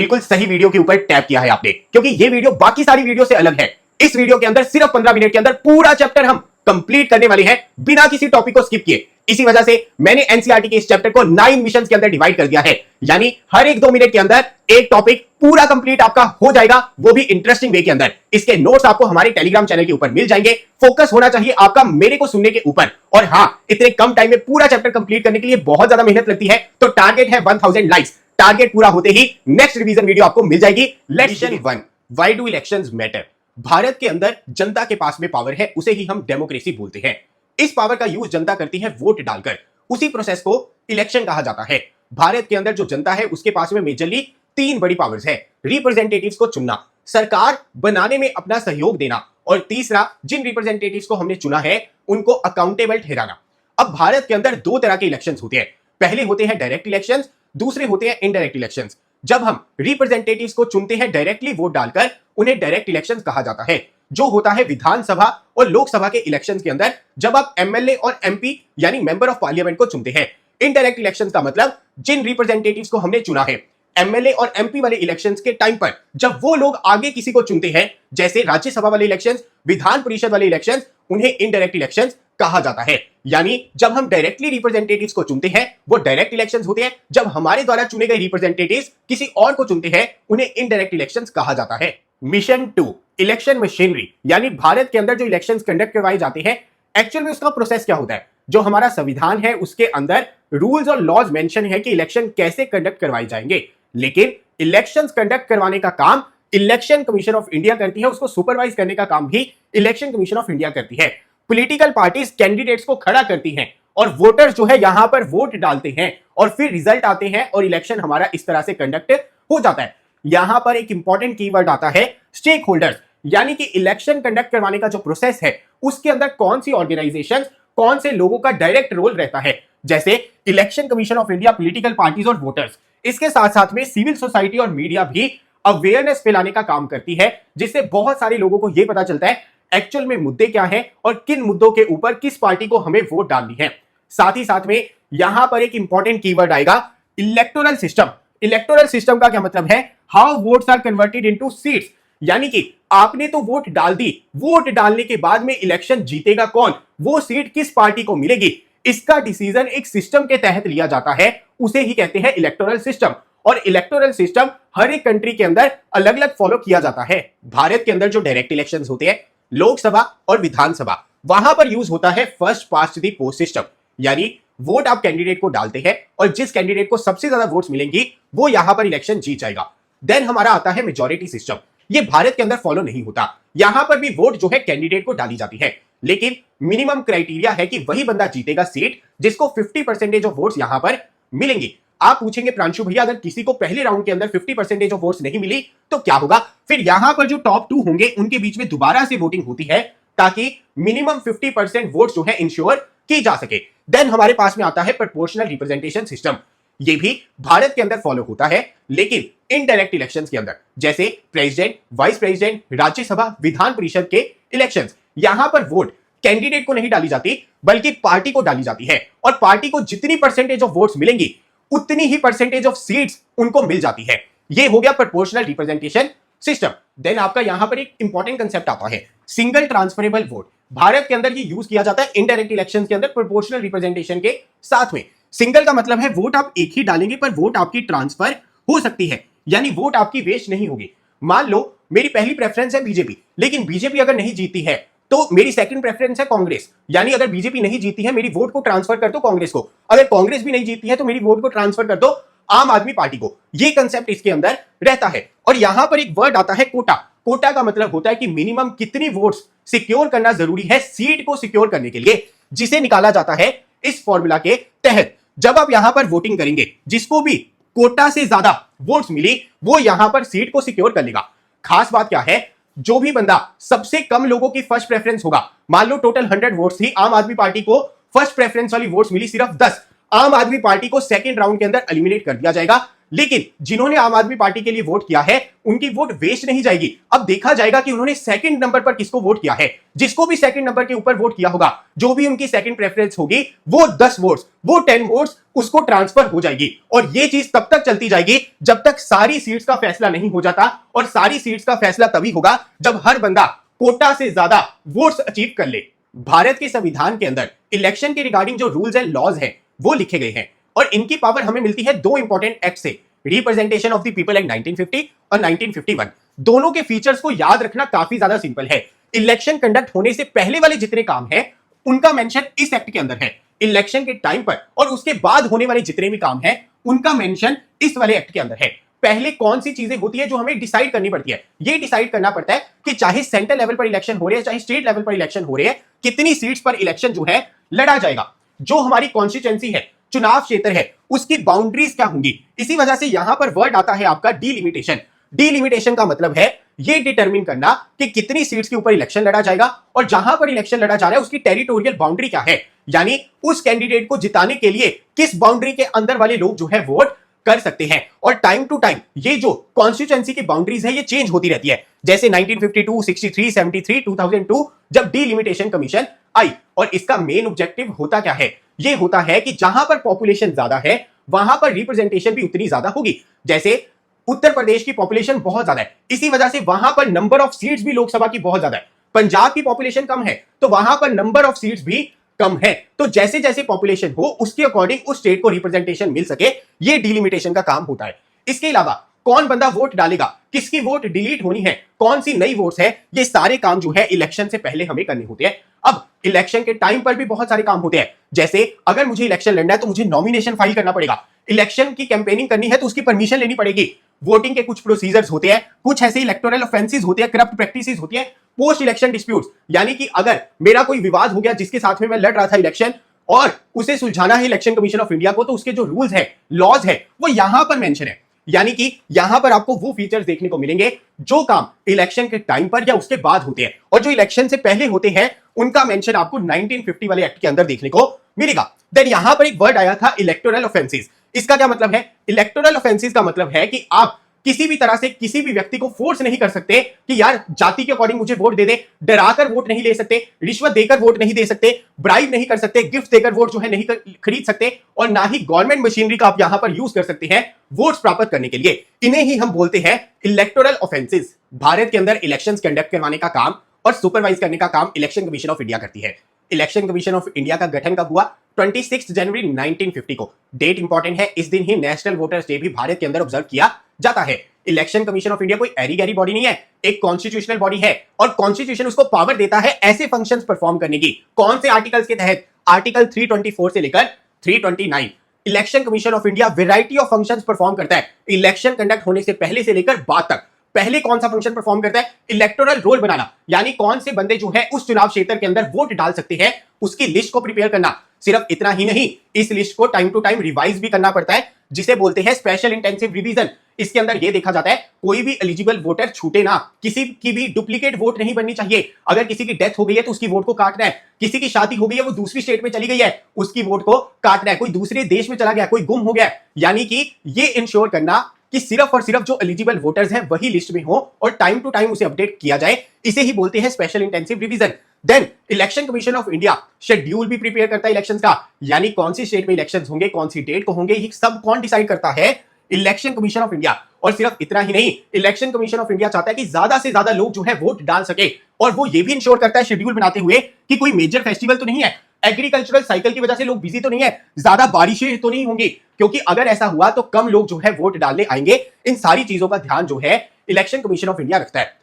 बिल्कुल सही वीडियो के ऊपर टैप किया है आपने, क्योंकि ये वीडियो बाकी सारी वीडियो से अलग है। इस वीडियो के अंदर सिर्फ 15 मिनट के अंदर पूरा चैप्टर हम कंप्लीट करने वाले हैं बिना किसी टॉपिक को स्किप किए। इसी वजह से मैंने एनसीईआरटी के इस चैप्टर को 9 मिशंस के अंदर डिवाइड कर दिया है, यानी हर एक 2 मिनट के अंदर एक टॉपिक पूरा कंप्लीट आपका हो जाएगा, वो भी इंटरेस्टिंग वे के अंदर। इसके नोट्स आपको हमारे टेलीग्राम चैनल के ऊपर मिल जाएंगे। फोकस होना चाहिए आपका मेरे को सुनने के ऊपर। और हाँ, इतने कम टाइम में पूरा चैप्टर कंप्लीट करने के लिए बहुत ज्यादा मेहनत लगती है, तो टारगेट है 1000 लाइक्स। टारगेट पूरा होते ही नेक्स्ट रिवीजन वीडियो आपको मिल जाएगी। Lesson 1, why do elections matter. Bharat के अंदर जनता के पास में पावर है, उसे ही हम डेमोक्रेसी बोलते हैं। इस पावर का यूज जनता करती है वोट डालकर। उसी प्रोसेस को इलेक्शन कहा जाता है। भारत के अंदर जो जनता है उसके पास में मेजरली 3 बड़ी पावर्स है। रिप्रेजेंटेटिव्स को चुनना, सरकार बनाने में अपना सहयोग देना, और तीसरा जिन रिप्रेजेंटेटिव्स को हमने चुना है उनको अकाउंटेबल ठहराना। अब भारत के अंदर 2 तरह के इलेक्शंस होते हैं। पहले होते हैं डायरेक्ट इलेक्शंस, दूसरे होते हैं इनडायरेक्ट इलेक्शंस। जब हम रिप्रेजेंटेटिव्स को चुनते हैं डायरेक्टली वोट डालकर, उन्हें डायरेक्ट इलेक्शंस कहा जाता है। जो होता है विधानसभा और लोकसभा के इलेक्शंस के अंदर, जब आप एमएलए और एमपी यानी मेंबर ऑफ पार्लियामेंट को चुनते हैं। इनडायरेक्ट इलेक्शंस का मतलब जिन रिप्रेजेंटेटिव्स को हमने चुना है एमएलए और एमपी वाले इलेक्शंस के टाइम पर, जब वो लोग आगे किसी को चुनते हैं, जैसे राज्यसभा वाले इलेक्शंस, विधान परिषद वाले इलेक्शंस, उन्हें इनडायरेक्ट इलेक्शंस कहा जाता है। यानी जब हम डायरेक्टली रिप्रेजेंटेटिव्स को चुनते हैं वो डायरेक्ट इलेक्शंस होते हैं, जब हमारे द्वारा चुने गए रिप्रेजेंटेटिव्स किसी और को चुनते हैं उन्हें इनडायरेक्ट इलेक्शंस कहा जाता है। मिशन 2, इलेक्शन मशीनरी, यानी भारत के अंदर जो इलेक्शंस कंडक्ट करवाए जाते हैं, एक्चुअल में उसका प्रोसेस क्या होता है। जो हमारा संविधान है उसके अंदर रूल्स और लॉज मेंशन है कि इलेक्शन कैसे कंडक्ट करवाए जाएंगे, लेकिन इलेक्शंस कंडक्ट करवाने का काम इलेक्शन कमीशन ऑफ इंडिया करती है, उसको सुपरवाइज करने का काम भी इलेक्शन कमीशन ऑफ इंडिया करती है। पॉलिटिकल पार्टीज कैंडिडेट्स को खड़ा करती हैं और वोटर्स जो है यहां पर वोट डालते हैं और फिर रिजल्ट आते हैं और इलेक्शन हमारा इस तरह से कंडक्ट हो जाता है। यहां पर एक इंपॉर्टेंट कीवर्ड आता है स्टेक होल्डर्स, यानी कि इलेक्शन कंडक्ट करवाने का जो प्रोसेस है उसके अंदर कौन सी ऑर्गेनाइजेशन, कौन से लोगों का डायरेक्ट रोल रहता है, जैसे election commission of India, political parties और वोटर्स। इसके साथ साथ में सिविल सोसाइटी और मीडिया भी अवेयरनेस फैलाने का काम करती है, जिससे बहुत सारे लोगों को यह पता चलता है एक्चुअल में मुद्दे क्या हैं और किन मुद्दों के ऊपर किस पार्टी को हमें वोट डालनी है। साथ ही साथ में यहां पर एक इंपॉर्टेंट कीवर्ड आएगा इलेक्टोरल सिस्टम। इलेक्टोरल सिस्टम का क्या मतलब है, how votes are converted into seats, यानी कि आपने तो वोट डाल दी, वोट डालने के बाद में इलेक्शन जीतेगा कौन, वो सीट किस पार्टी को मिलेगी, इसका डिसीजन एक सिस्टम के तहत लिया जाता है, उसे ही कहते हैं इलेक्टोरल सिस्टम। और इलेक्टोरल सिस्टम हर एक कंट्री के अंदर अलग अलग फॉलो किया जाता है। भारत के अंदर जो डायरेक्ट इलेक्शंस होते हैं, लोकसभा और विधानसभा, वहां पर यूज होता है first past the post system, यानी वोट आप कैंडिडेट को डालते हैं और जिस कैंडिडेट को सबसे ज्यादा वोट्स मिलेंगी वो यहां पर इलेक्शन जीत जाएगा। देन हमारा आता है मेजॉरिटी सिस्टम। ये भारत के अंदर फॉलो नहीं होता, यहां पर भी वोट जो है कैंडिडेट को डाली जाती है, लेकिन मिनिमम क्राइटेरिया है कि वही बंदा जीतेगा सीट जिसको 50% ऑफ वोट्स यहां पर मिलेंगी। आप पूछेंगे प्रांशु भैया, अगर किसी को पहले राउंड के अंदर 50% ऑफ वोट्स नहीं मिली तो क्या होगा। फिर यहां पर जो टॉप 2 होंगे उनके बीच में दोबारा से वोटिंग होती है ताकि मिनिमम 50% वोट्स जो है इंश्योर की जा सके। देन हमारे पास में आता है प्रोपोर्शनल रिप्रेजेंटेशन सिस्टम। ये भी भारत के अंदर फॉलो होता है, लेकिन इनडायरेक्ट इलेक्शंस के अंदर, जैसे president, vice president, Rajya Sabha, Vidhan Parishad के इलेक्शंस, यहां पर वोट कैंडिडेट को नहीं डाली जाती बल्कि पार्टी को डाली जाती है, और पार्टी को जितनी परसेंटेज ऑफ वोट्स मिलेंगी उतनी ही परसेंटेज ऑफ सीट्स उनको मिल जाती है। ये हो गया प्रोपोर्शनल रिप्रेजेंटेशन सिस्टम। देन आपका यहां पर एक इंपॉर्टेंट कंसेप्ट आता है सिंगल ट्रांसफरेबल वोट। भारत के अंदर ये यूज किया जाता है इनडायरेक्ट इलेक्शंस के अंदर प्रोपोर्शनल रिप्रेजेंटेशन के साथ में। सिंगल का मतलब है वोट आप एक ही डालेंगे पर वोट आपकी ट्रांसफर हो सकती है, यानी वोट आपकी वेस्ट नहीं होगी। मान लो मेरी पहली प्रेफरेंस है बीजेपी, लेकिन बीजेपी अगर नहीं जीती है तो मेरी सेकंड प्रेफरेंस है कांग्रेस, यानी अगर बीजेपी नहीं जीती है मेरी वोट को ट्रांसफर कर दो कांग्रेस को, अगर कांग्रेस भी नहीं जीती है तो मेरी वोट को ट्रांसफर कर दो आम आदमी पार्टी को। ये कंसेप्ट इसके अंदर रहता है। और यहां पर एक वर्ड आता है कोटा। कोटा का मतलब होता है कि मिनिमम कितनी वोट्स सिक्योर करना जरूरी है सीट को सिक्योर करने के लिए, जिसे निकाला जाता है इस फॉर्मूला के तहत। जब आप यहां पर वोटिंग करेंगे, जिसको भी कोटा से ज्यादा वोट्स मिली वो यहां पर सीट को सिक्योर कर लेगा। खास बात क्या है, जो भी बंदा सबसे कम लोगों की फर्स्ट प्रेफरेंस होगा, मान लो टोटल 100 वोट्स थी, आम आदमी पार्टी को फर्स्ट प्रेफरेंस वाली वोट्स मिली सिर्फ 10, आम आदमी पार्टी को सेकंड राउंड के अंदर एलिमिनेट कर दिया जाएगा। लेकिन जिन्होंने आम आदमी पार्टी के लिए वोट किया है उनकी वोट वेस्ट नहीं जाएगी। अब देखा जाएगा कि उन्होंने सेकंड नंबर पर किसको वोट किया है। जिसको भी सेकंड नंबर के ऊपर वोट किया होगा, जो भी उनकी सेकंड प्रेफरेंस होगी, वो 10 वोट्स, वो 10 वोट्स उसको ट्रांसफर हो जाएगी। और ये चीज तब तक चलती जाएगी जब तक सारी सीट्स का फैसला नहीं हो जाता। और सारी सीट्स का फैसला तभी होगा जब हर बंदा कोटा से ज्यादा वोट्स अचीव कर ले। भारत के संविधान के अंदर इलेक्शन के रिगार्डिंग जो रूल्स एंड लॉज हैं वो लिखे गए हैं और इनकी पावर हमें मिलती है दो इंपॉर्टेंट एक्ट से, representation of the people act 1950 और 1951। दोनों के फीचर्स को याद रखना काफी ज्यादा सिंपल है। इलेक्शन कंडक्ट होने से पहले वाले जितने काम हैं उनका मेंशन इस एक्ट के अंदर है। इलेक्शन के टाइम पर और उसके बाद होने वाले जितने भी काम हैं उनका मेंशन इस वाले एक्ट के अंदर है। पहले कौन सी चीजें होती है जो हमें डिसाइड करनी पड़ती है, ये डिसाइड करना पड़ता है कि चाहे सेंट्रल लेवल पर इलेक्शन हो रहे हैं चाहे स्टेट लेवल पर इलेक्शन हो रहे हैं, कितनी सीट्स पर इलेक्शन जो है लड़ा जाएगा। जो हमारी कॉन्स्टिट्यूएंसी है, चुनाव क्षेत्र है, उसकी बाउंड्रीज क्या होंगी। इसी वजह से यहां पर वर्ड आता है आपका डिलिमिटेशन। डिलिमिटेशन का मतलब है ये डिटरमिन करना कि कितनी सीट्स के ऊपर इलेक्शन लड़ा जाएगा और जहां पर इलेक्शन लड़ा जा रहा है उसकी टेरिटोरियल बाउंड्री क्या है, यानी उस कैंडिडेट को जिताने के लिए किस बाउंड्री के अंदर वाले लोग जो है वोट कर सकते हैं। और टाइम टू टाइम ये जो कॉन्स्टिट्यूएंसी की बाउंड्रीज है ये चेंज होती रहती है। जैसे 1952, 63, 73, 2002 जब डिलिमिटेशन कमीशन आई। और इसका मेन ऑब्जेक्टिव होता क्या है, ये होता है कि जहां पर पॉपुलेशन ज्यादा है वहां पर रिप्रेजेंटेशन भी उतनी ज्यादा होगी। जैसे उत्तर प्रदेश की पॉपुलेशन बहुत ज्यादा है, इसी वजह से वहां पर नंबर ऑफ सीट्स भी लोकसभा की बहुत ज्यादा है। पंजाब की पॉपुलेशन कम है तो वहां पर नंबर ऑफ सीट्स भी कम है। तो जैसे जैसे पॉपुलेशन हो उसके अकॉर्डिंग उस स्टेट को रिप्रेजेंटेशन मिल सके, ये डिलिमिटेशन का काम होता है। इसके अलावा कौन बंदा वोट डालेगा, किसकी वोट डिलीट होनी है, कौन सी नई वोट्स है, ये सारे काम जो है इलेक्शन से पहले हमें करने होते हैं। अब इलेक्शन के टाइम पर भी बहुत सारे काम होते हैं। जैसे अगर मुझे इलेक्शन लड़ना है तो मुझे नॉमिनेशन फाइल करना पड़ेगा। इलेक्शन की कैंपेनिंग करनी है तो उसकी परमिशन लेनी पड़ेगी। वोटिंग के कुछ प्रोसीजर्स होते हैं, कुछ ऐसे इलेक्टोरल ऑफेंसेस होते हैं, करप्ट प्रैक्टिसेस होती है। पोस्ट इलेक्शन डिस्प्यूट्स, यानी कि अगर मेरा कोई विवाद हो गया जिसके साथ में मैं लड़ रहा था इलेक्शन और उसे सुलझाना है इलेक्शन कमीशन ऑफ इंडिया को, तो उसके जो रूल्स है, लॉज है, वो यहां पर मेंशन है। यानी कि यहां पर आपको वो फीचर्स देखने को मिलेंगे जो काम इलेक्शन के टाइम पर या उसके बाद होते हैं और जो इलेक्शन से पहले होते हैं उनका मेंशन आपको 1950 वाले एक्ट के अंदर देखने को मिलेगा। देन यहां पर एक वर्ड आया था इलेक्टोरल ऑफेंसेस। इसका क्या मतलब है? इलेक्टोरल ऑफेंसेस का मतलब है कि आप किसी भी तरह से किसी भी व्यक्ति को फोर्स नहीं कर सकते कि यार जाति के अकॉर्डिंग मुझे वोट दे दे, डराकर वोट नहीं ले सकते, रिश्वत देकर वोट नहीं दे सकते, ब्राइब नहीं कर सकते, गिफ्ट देकर वोट जो है नहीं खरीद सकते और ना ही गवर्नमेंट मशीनरी का आप यहां पर यूज कर सकते हैं वोट्स प्राप्त करने के लिए। इन्हें ही हम बोलते हैं इलेक्टोरल ऑफेंसेस। भारत के अंदर इलेक्शंस कंडक्ट करवाने का काम और सुपरवाइज करने का काम इलेक्शन कमीशन ऑफ इंडिया करती है। इलेक्शन कमीशन ऑफ इंडिया का गठन कब हुआ? 26 जनवरी 1950 को। डेट इंपॉर्टेंट है, इस दिन ही नेशनल वोटर्स डे भी भारत के अंदर ऑब्जर्व किया जाता है। इलेक्शन कमीशन ऑफ इंडिया कोई एरी गैरी बॉडी नहीं है, एक कॉन्स्टिट्यूशनल बॉडी है और कॉन्स्टिट्यूशन उसको पावर देता है ऐसे फंक्शंस परफॉर्म करने की। कौन से आर्टिकल्स के तहत? आर्टिकल 324 से लेकर 329। Election commission of India variety of functions perform करता है इलेक्शन कंडक्ट होने से पहले से लेकर बाद तक। पहले कौन सा फंक्शन परफॉर्म करता है? इलेक्टोरल रोल बनाना, यानी कौन से बंदे जो है उस चुनाव क्षेत्र के अंदर वोट डाल सकते हैं उसकी लिस्ट को प्रिपेयर करना। सिर्फ इतना ही नहीं, इस लिस्ट को टाइम टू टाइम रिवाइज भी करना पड़ता है, जिसे बोलते हैं स्पेशल इंटेंसिव रिवीजन। इसके अंदर यह देखा जाता है कोई भी एलिजिबल वोटर छूटे ना, किसी की भी डुप्लीकेट वोट नहीं बननी चाहिए। अगर किसी की डेथ हो गई है तो उसकी वोट को काटना है, किसी की शादी हो गई है वो दूसरी स्टेट में चली गई है उसकी वोट को काटना है, कोई दूसरे देश में चला गया, कोई गुम हो गया, यानी कि ये इंश्योर करना कि सिर्फ और सिर्फ जो एलिजिबल वोटर्स हैं वही लिस्ट में हो और टाइम टू टाइम उसे अपडेट किया जाए। इसे ही बोलते हैं special intensive revision. Then election commission of India schedule भी प्रिपेयर करता है इलेक्शंस का, यानी कौन सी स्टेट में इलेक्शंस होंगे, कौन सी डेट को होंगे, ये सब कौन डिसाइड करता है? Election commission of India. और सिर्फ इतना ही नहीं, इलेक्शन कमीशन ऑफ इंडिया चाहता है कि ज्यादा से ज्यादा लोग जो है वोट डाल सके और वो ये भी इंश्योर करता है शेड्यूल बनाते हुए कि कोई मेजर फेस्टिवल तो नहीं है, एग्रीकल्चरल साइकिल की वजह से लोग बिजी तो नहीं है, ज्यादा बारिशें तो नहीं होंगी, क्योंकि अगर ऐसा हुआ तो कम लोग जो है वोट डालने आएंगे। इन सारी चीजों का ध्यान जो है इलेक्शन कमीशन ऑफ इंडिया रखता है।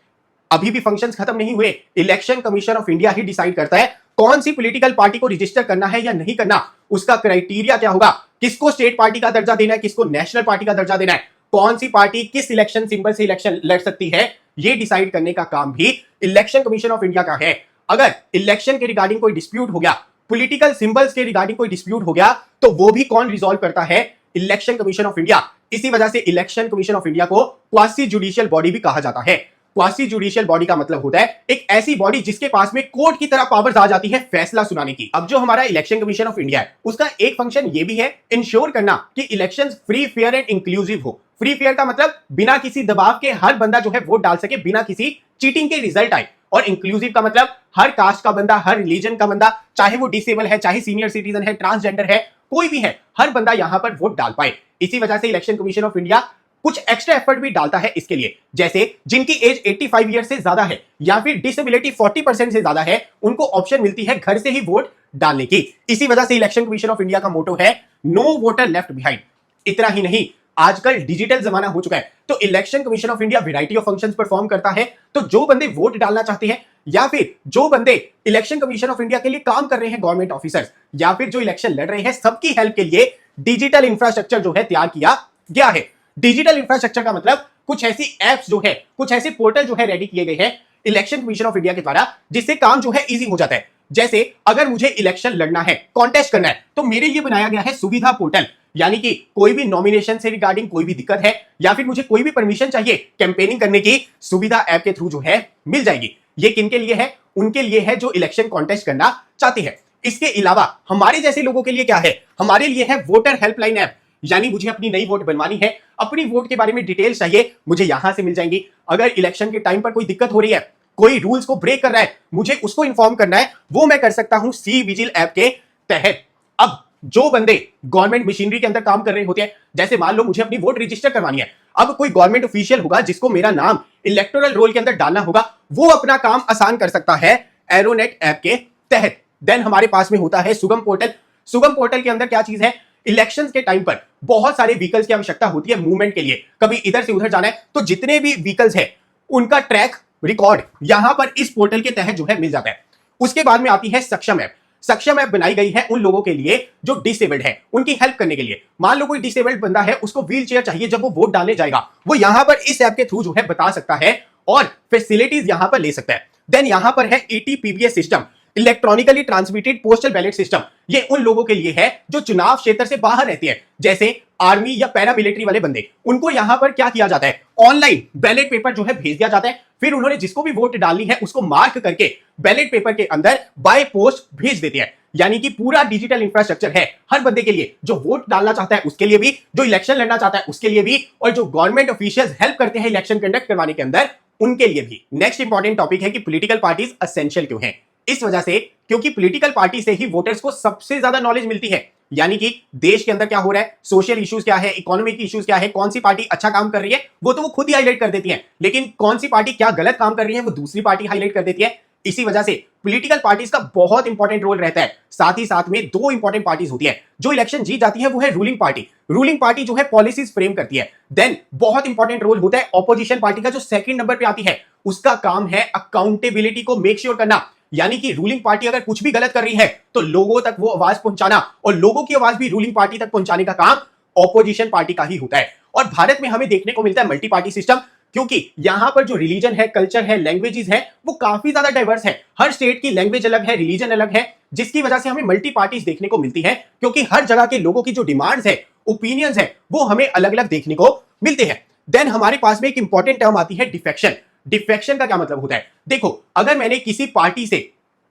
अभी भी फंक्शंस खत्म नहीं हुए, election commission of India he decide करता है कौन सी पॉलिटिकल पार्टी को रजिस्टर करना है या नहीं करना, उसका क्राइटेरिया क्या होगा, किसको स्टेट पार्टी का दर्जा देना है, किसको नेशनल पार्टी का दर्जा देना है, कौन सी पार्टी किस इलेक्शन सिंबल से इलेक्शन लड़ सकती है, ये डिसाइड करने का काम भी इलेक्शन कमीशन ऑफ इंडिया का है। अगर इलेक्शन के रिगार्डिंग कोई डिस्प्यूट हो गया, पॉलिटिकल सिंबल्स के रिगार्डिंग कोई डिस्प्यूट हो गया, तो वो भी कौन रिजॉल्व करता है? Election commission of India. इसी वजह से इलेक्शन कमीशन ऑफ इंडिया को क्वासी जुडिशियल बॉडी भी कहा जाता है। क्वासी जुडिशियल बॉडी का मतलब होता है एक ऐसी बॉडी जिसके पास में कोर्ट की तरह पावर्स आ जाती है फैसला सुनाने की। अब जो हमारा इलेक्शन कमीशन ऑफ इंडिया है उसका एक फंक्शन ये भी है इंश्योर करना कि elections free fair and inclusive हो। फ्री फेयर का मतलब बिना किसी दबाव के हर बंदा जो है वोट डाल सके, बिना किसी चीटिंग के रिजल्ट आए। और इंक्लूसिव का मतलब हर कास्ट का बंदा, हर रिलीजन का बंदा, चाहे वो डिसेबल है, चाहे सीनियर सिटीजन है, ट्रांसजेंडर है, कोई भी है, हर बंदा यहां पर वोट डाल पाए। इसी वजह से इलेक्शन कमीशन ऑफ इंडिया कुछ एक्स्ट्रा एफर्ट भी डालता है इसके लिए। जैसे जिनकी एज 85 ईयर से ज्यादा है या फिर डिसेबिलिटी 40% से ज्यादा है, उनको ऑप्शन मिलती है घर से ही वोट डालने की। इसी वजह से इलेक्शन कमीशन ऑफ इंडिया का मोटो है नो वोटर लेफ्ट बिहाइंड। इतना ही नहीं, आजकल डिजिटल जमाना हो चुका है, तो election commission of India variety of functions perform करता है। तो जो बंदे वोट डालना चाहते हैं या फिर जो बंदे इलेक्शन कमीशन ऑफ इंडिया के लिए काम कर रहे हैं, गवर्नमेंट ऑफिसर्स या फिर जो इलेक्शन लड़ रहे हैं, सबकी हेल्प के लिए डिजिटल इंफ्रास्ट्रक्चर जो है तैयार किया गया है। डिजिटल इंफ्रास्ट्रक्चर का मतलब कुछ ऐसी एप्स जो है, कुछ ऐसे पोर्टल जो है रेडी किए गए हैं इलेक्शन कमीशन ऑफ इंडिया के द्वारा, जिससे काम जो है इजी हो जाता है। जैसे अगर मुझे इलेक्शन लड़ना है, कॉन्टेस्ट करना है, तो मेरे लिए बनाया गया है सुविधा पोर्टल। यानी कि कोई भी नॉमिनेशन से रिगार्डिंग कोई भी दिक्कत है या फिर मुझे कोई भी परमिशन चाहिए कैंपेनिंग करने की, सुविधा ऐप के थ्रू जो है मिल जाएगी। ये किनके लिए है? उनके लिए है जो इलेक्शन कॉन्टेस्ट करना चाहते हैं। इसके अलावा हमारे जैसे लोगों के लिए क्या है? हमारे लिए है वोटर हेल्पलाइन ऐप। यानी मुझे अपनी नई वोट बनवानी है, अपनी वोट के बारे में डिटेल्स चाहिए, मुझे यहां से मिल जाएंगी। अगर इलेक्शन के टाइम पर कोई दिक्कत हो रही है, कोई रूल्स को ब्रेक कर रहा है, मुझे उसको इन्फॉर्म करना है, वो मैं कर सकता हूं सी विजिल ऐप के तहत। अब जो बंदे गवर्नमेंट मशीनरी के अंदर काम कर रहे होते हैं, जैसे मान लो मुझे अपनी वोट रजिस्टर करवानी है, अब कोई गवर्नमेंट ऑफिशियल होगा जिसको मेरा नाम इलेक्टोरल रोल के अंदर डालना होगा, वो अपना काम आसान कर सकता है एरोनेट ऐप के तहत। देन हमारे पास में होता है सुगम पोर्टल। सुगम पोर्टल के अंदर क्या चीज है? इलेक्शंस के टाइम पर बहुत सारे व्हीकल्स की आवश्यकता होती है मूवमेंट के लिए, कभी इधर से उधर जाना है, तो जितने भी व्हीकल्स है उनका ट्रैक रिकॉर्ड यहां पर इस पोर्टल के तहत जो है मिल जाता है। उसके बाद में आती है सक्षम ऐप। सक्षम ऐप बनाई गई है उन लोगों के लिए जो डिसेबल्ड है, उनकी हेल्प करने के लिए। मान लो कोई डिसेबल्ड बंदा है, उसको व्हील चेयर चाहिए, जब वो वोट डालने जाएगा, वो यहां पर इस ऐप के थ्रू जो है बता सकता है और फैसिलिटीज यहां पर ले सकता है। देन यहां पर है ETPBS system, electronically transmitted postal ballot system. ये उन लोगों के लिए है जो चुनाव क्षेत्र से बाहर रहते हैं, जैसे आर्मी या पैरामिलिट्री वाले बंदे। उनको यहां पर क्या किया जाता है? ऑनलाइन बैलेट पेपर जो है भेज दिया जाता है, फिर उन्होंने जिसको भी वोट डालनी है उसको मार्क करके बैलेट पेपर के अंदर बाय पोस्ट भेज देते हैं। यानी कि पूरा डिजिटल इंफ्रास्ट्रक्चर है हर बंदे के लिए, जो वोट डालना चाहता है उसके लिए भी, जो इलेक्शन लड़ना चाहता है उसके लिए भी, और जो गवर्नमेंट ऑफिशियल्स हेल्प करते हैं इलेक्शन कंडक्ट करवाने के अंदर उनके लिए भी। नेक्स्ट इंपॉर्टेंट टॉपिक है कि पॉलिटिकल पार्टीज एसेंशियल क्यों हैं। इस वजह से क्योंकि पॉलिटिकल पार्टी से ही वोटर्स को सबसे ज्यादा नॉलेज मिलती है। यानी कि देश के अंदर क्या हो रहा है, सोशल इश्यूज क्या है, इकोनॉमिक इश्यूज क्या है, कौन सी पार्टी अच्छा काम कर रही है, वो तो वो खुद ही हाईलाइट कर देती है, लेकिन कौन सी पार्टी क्या गलत काम कर रही है वो दूसरी पार्टी हाईलाइट कर देती है। इसी वजह से पॉलिटिकल पार्टीज का बहुत इंपॉर्टेंट रोल रहता है। साथ ही साथ में दो इंपॉर्टेंट पार्टीज होती है। जो इलेक्शन जीत जाती है वो है रूलिंग पार्टी। रूलिंग पार्टी जो है पॉलिसीज फ्रेम करती है। देन बहुत इंपॉर्टेंट रोल होता है ऑपोजिशन पार्टी का, जो सेकंड नंबर पे आती है। उसका काम है अकाउंटेबिलिटी को मेक श्योर करना। यानी कि रूलिंग पार्टी अगर कुछ भी गलत कर रही है तो लोगों तक वो आवाज पहुंचाना, और लोगों की आवाज भी रूलिंग पार्टी तक पहुंचाने का काम ऑपोजिशन पार्टी का ही होता है। और भारत में हमें देखने को मिलता है मल्टी पार्टी सिस्टम, क्योंकि यहां पर जो रिलीजन है, कल्चर है, लैंग्वेजेस है, वो काफी ज्यादा डाइवर्स है। हर स्टेट की लैंग्वेज अलग है, रिलीजन अलग है, जिसकी वजह से हमें मल्टी पार्टीज देखने को मिलती है, क्योंकि हर जगह के लोगों की जो डिमांड्स है, ओपिनियंस है, वो हमें अलग अलग देखने को मिलते हैं। देन हमारे पास में एक इंपॉर्टेंट टर्म आती है डिफेक्शन। डिफेक्शन का क्या मतलब होता है? देखो, अगर मैंने किसी पार्टी से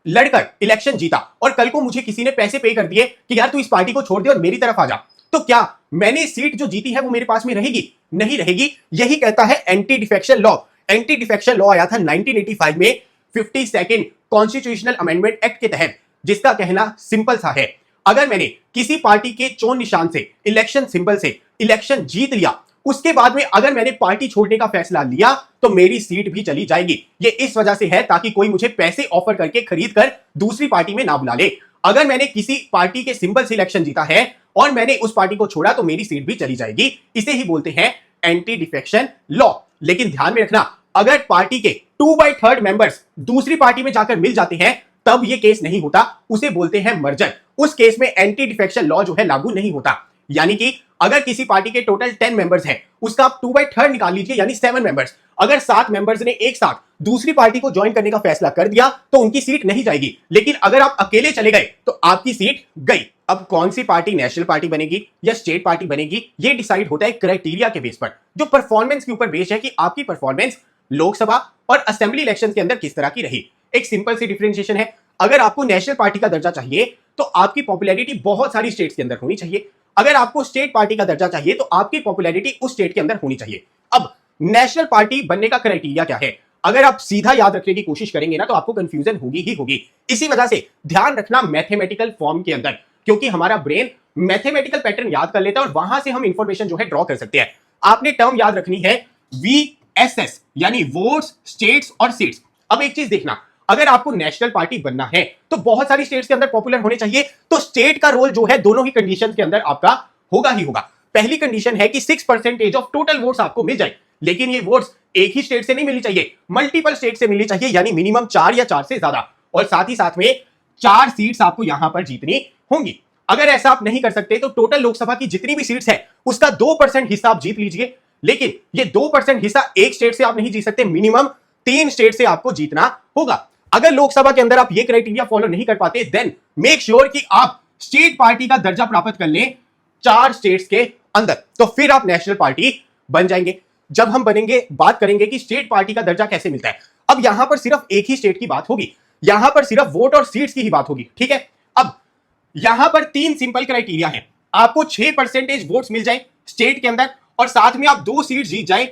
लड़कर इलेक्शन जीता और कल को मुझे किसी ने पैसे पे कर दिए कि यार तू इस पार्टी को छोड़ दे और मेरी तरफ आ जा, तो क्या मैंने सीट जो जीती है वो मेरे पास में रहेगी? नहीं रहेगी। यही कहता है anti defection law. Anti defection law आया था 1985 में 52nd कॉन्स्टिट्यूशनल अमेंडमेंट एक्ट के तहत, जिसका कहना सिंपल सा है, अगर मैंने किसी पार्टी के चोन निशान से, इलेक्शन सिंबल से इलेक्शन जीत लिया, उसके बाद में अगर मैंने पार्टी छोड़ने का फैसला लिया तो मेरी सीट भी चली जाएगी। ये इस वजह से है ताकि कोई मुझे पैसे ऑफर करके खरीद कर दूसरी पार्टी में ना बुला ले। अगर मैंने किसी पार्टी के सिंबल से इलेक्शन जीता है और मैंने उस पार्टी को छोड़ा तो मेरी सीट भी चली जाएगी। इसे ही बोलते हैं एंटी डिफेक्शन लॉ। लेकिन ध्यान में रखना, अगर पार्टी के 2/3 मेंबर्स दूसरी पार्टी में जाकर मिल जाते हैं तब ये केस नहीं होता, उसे बोलते हैं मर्जर। उस केस में एंटी डिफेक्शन लॉ जो है लागू नहीं होता। यानी कि अगर किसी पार्टी के टोटल 10 मेंबर्स हैं, उसका आप 2/3 निकाल लीजिए, यानी 7 मेंबर्स। अगर 7 मेंबर्स ने एक साथ दूसरी पार्टी को ज्वाइन करने का फैसला कर दिया तो उनकी सीट नहीं जाएगी, लेकिन अगर आप अकेले चले गए तो आपकी सीट गई। अब कौन सी पार्टी नेशनल पार्टी बनेगी या स्टेट पार्टी बनेगी, यह डिसाइड होता है क्राइटेरिया के बेस पर, जो परफॉर्मेंस के ऊपर बेस है कि आपकी परफॉर्मेंस लोकसभा, और असेंबली इलेक्शन के अंदर किस तरह की रही। एक सिंपल सी डिफरेंशिएशन है, अगर आपको नेशनल पार्टी का दर्जा चाहिए तो आपकी पॉपुलैरिटी बहुत सारी स्टेट्स के अंदर होनी चाहिए, अगर आपको स्टेट पार्टी का दर्जा चाहिए तो आपकी पॉपुलैरिटी उस स्टेट के अंदर होनी चाहिए। अब नेशनल पार्टी बनने का क्राइटेरिया क्या है, अगर आप सीधा याद रखने की कोशिश करेंगे ना तो आपको कंफ्यूजन होगी ही होगी। इसी वजह से ध्यान रखना मैथमेटिकल फॉर्म के अंदर, क्योंकि हमारा ब्रेन मैथमेटिकल पैटर्न याद कर लेता है और वहां से हम इंफॉर्मेशन जो है ड्रॉ कर सकते हैं। आपने टर्म याद रखनी है वीएसएस, यानी वोट्स, स्टेट्स और सीट्स। अब एक चीज देखना, अगर आपको नेशनल पार्टी बनना है तो बहुत सारी स्टेट्स के अंदर पॉपुलर होने चाहिए, तो स्टेट का रोल जो है दोनों ही कंडीशन के अंदर आपका होगा ही होगा। पहली कंडीशन है कि 6% ऑफ टोटल वोट्स आपको मिल जाए, लेकिन ये वोट्स एक ही स्टेट से नहीं मिलनी चाहिए, मल्टीपल स्टेट से मिलनी चाहिए, यानी मिनिमम 4 या 4 से ज्यादा, और साथ ही साथ में 4 सीट्स आपको यहां पर जीतनी होंगी। अगर ऐसा आप नहीं कर सकते तो टोटल लोकसभा की जितनी भी सीट्स है उसका 2% हिस्सा आप जीत लीजिए, लेकिन ये 2% हिस्सा एक स्टेट से आप नहीं जीत सकते, मिनिमम 3 स्टेट से आपको जीतना होगा। अगर लोकसभा के अंदर आप ये क्राइटेरिया फॉलो नहीं कर पाते, देन मेक श्योर कि आप स्टेट पार्टी का दर्जा प्राप्त कर लें 4 स्टेट्स के अंदर, तो फिर आप नेशनल पार्टी बन जाएंगे। जब हम बनेंगे बात करेंगे कि स्टेट पार्टी का दर्जा कैसे मिलता है। अब यहां पर सिर्फ एक ही स्टेट की बात होगी, यहां पर सिर्फ वोट और सीट्स की ही बात होगी, ठीक है। अब यहां पर 3 सिंपल क्राइटेरिया हैं, आपको 6% वोट्स मिल जाए स्टेट के अंदर और साथ में आप 2 सीट जीत जाए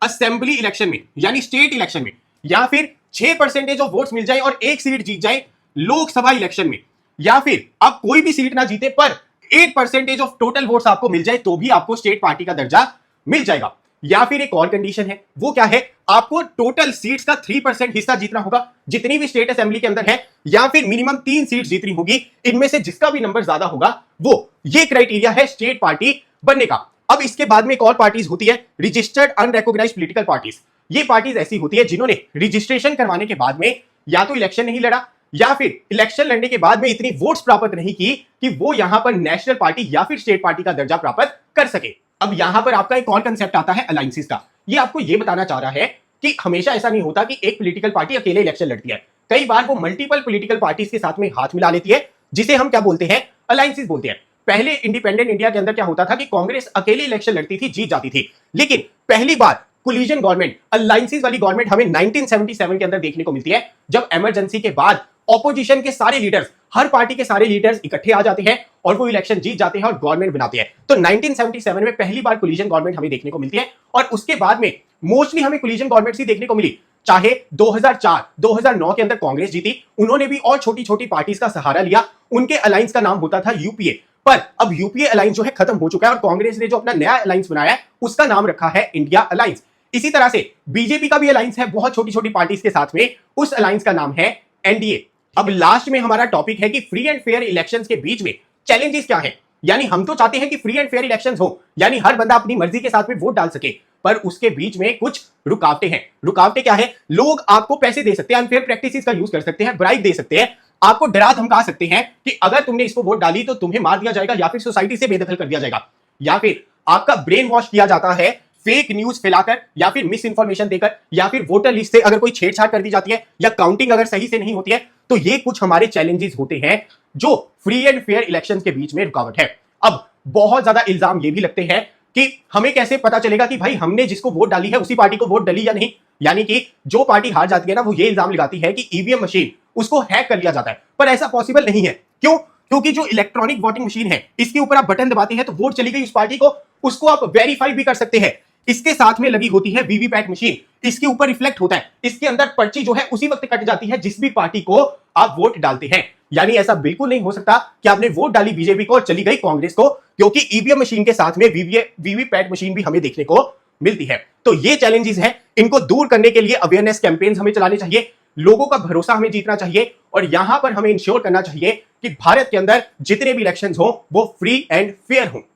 असेंबली इलेक्शन में, यानी स्टेट इलेक्शन में, या फिर 6% ऑफ वोट्स मिल जाए और 1 सीट जीत जाए लोकसभा इलेक्शन में, या फिर आप कोई भी सीट ना जीते पर 8% ऑफ टोटल वोट्स आपको मिल जाए तो भी आपको स्टेट पार्टी का दर्जा मिल जाएगा। या फिर एक और कंडीशन है, वो क्या है, आपको टोटल सीट्स का 3% हिस्सा जीतना होगा जितनी भी स्टेट असेंबली के अंदर है, या फिर मिनिमम 3 सीट जीतनी होगी, इनमें से जिसका भी नंबर ज्यादा होगा वो, ये क्राइटेरिया है स्टेट पार्टी बनने का। अब इसके बाद में एक और पार्टीज होती है, रजिस्टर्ड अनरिकॉग्नाइज्ड पॉलिटिकल पार्टीज। ये पार्टीज ऐसी होती है जिन्होंने रजिस्ट्रेशन करवाने के बाद में या तो इलेक्शन नहीं लड़ा या फिर इलेक्शन लड़ने के बाद में इतनी वोट्स प्राप्त नहीं की कि वो यहां पर नेशनल पार्टी या फिर स्टेट पार्टी का दर्जा प्राप्त कर सके। अब यहां पर आपका एक और कंसेप्ट आता है अलायंसेस का। ये आपको ये बताना चाह रहा है कि हमेशा ऐसा नहीं होता कि एक पॉलिटिकल पार्टी अकेले इलेक्शन लड़ती है, कई बार वो मल्टीपल पॉलिटिकल पार्टीज के साथ में हाथ मिला लेती है, जिसे हम क्या बोलते हैं, अलायंसेस बोलते हैं। पहले इंडिपेंडेंट इंडिया के अंदर क्या होता था कि कांग्रेस अकेले इलेक्शन लड़ती थी, जीत जाती थी, लेकिन पहली बार कोलिजन गवर्नमेंट, अलायंसेस वाली गवर्नमेंट हमें 1977 के अंदर देखने को मिलती है, जब इमरजेंसी के बाद ऑपोजिशन के सारे लीडर्स, हर पार्टी के सारे लीडर्स इकट्ठे आ जाते हैं और वो इलेक्शन जीत जाते हैं और गवर्नमेंट बनाते हैं। तो 1977 में पहली बार कोलिजन गवर्नमेंट हमें देखने को मिलती है और उसके बाद में मोस्टली हमें कोलिजन गवर्नमेंट ही देखने को मिली। चाहे 2004 2009 के अंदर कांग्रेस जीती, उन्होंने भी और छोटी छोटी पार्टीज का सहारा लिया, उनके अलायंस का नाम होता था यूपीए, पर अब यूपीए अलायंस जो है खत्म हो चुका है और कांग्रेस ने जो अपना नया अलायंस बनाया है उसका नाम रखा है इंडिया अलायंस। इसी तरह से बीजेपी का भी अलायंस है बहुत छोटी छोटी पार्टीज के साथ में, उस अलायंस का नाम है एनडीए। अब लास्ट में हमारा टॉपिक है कि फ्री एंड फेयर इलेक्शंस के बीच में चैलेंजेस क्या है। यानी हम तो चाहते हैं कि फ्री एंड फेयर इलेक्शंस हो, यानी हर बंदा अपनी मर्जी के साथ में वोट डाल सके, पर उसके बीच में कुछ रुकावटें हैं। रुकावटें क्या है, लोग आपको पैसे दे सकते हैं, अनफेयर प्रैक्टिसेस का यूज कर सकते हैं, ब्राइब दे सकते हैं, आपको डरा धमका सकते हैं कि अगर तुमने इसको वोट डाली तो तुम्हें मार दिया जाएगा या फिर सोसाइटी से बेदखल कर दिया जाएगा, या फिर आपका ब्रेन वॉश किया जाता है फेक न्यूज फैलाकर या फिर मिस इंफॉर्मेशन देकर, या फिर वोटर लिस्ट से अगर कोई छेड़छाड़ कर दी जाती है या काउंटिंग अगर सही से नहीं होती है। तो ये कुछ हमारे चैलेंजेस होते हैं जो फ्री एंड फेयर इलेक्शंस के बीच में रुकावट है। अब बहुत ज्यादा इल्जाम ये भी लगते हैं कि हमें कैसे पता चलेगा कि भाई हमने जिसको वोट डाली है उसी पार्टी को वोट डाली या नहीं। यानी कि जो पार्टी हार जाती है ना, वो ये इल्जाम लगाती है कि ईवीएम मशीन उसको हैक कर लिया जाता है, पर ऐसा पॉसिबल नहीं है। क्यों? क्योंकि जो इलेक्ट्रॉनिक वोटिंग मशीन है, इसके ऊपर आप बटन दबाते हैं तो वोट चली गई उस पार्टी को, उसको आप वेरीफाई भी कर सकते हैं। इसके साथ में लगी होती है वीवीपैट मशीन, इसके ऊपर रिफ्लेक्ट होता है, इसके अंदर पर्ची जो है उसी वक्त कट जाती है जिस भी पार्टी को आप वोट डालते हैं। यानी ऐसा बिल्कुल नहीं हो सकता कि आपने वोट डाली बीजेपी को और चली गई कांग्रेस को, क्योंकि ईवीएम मशीन के साथ में वीवीपैट मशीन भी हमें देखने को मिलती है। तो ये चैलेंजेस हैं, इनको दूर करने के लिए अवेयरनेस कैंपेन्स हमें चलाने चाहिए, लोगों का भरोसा हमें जीतना चाहिए और यहां पर हमें इंश्योर करना चाहिए कि भारत के अंदर जितने भी इलेक्शंस हो वो फ्री एंड फेयर हों।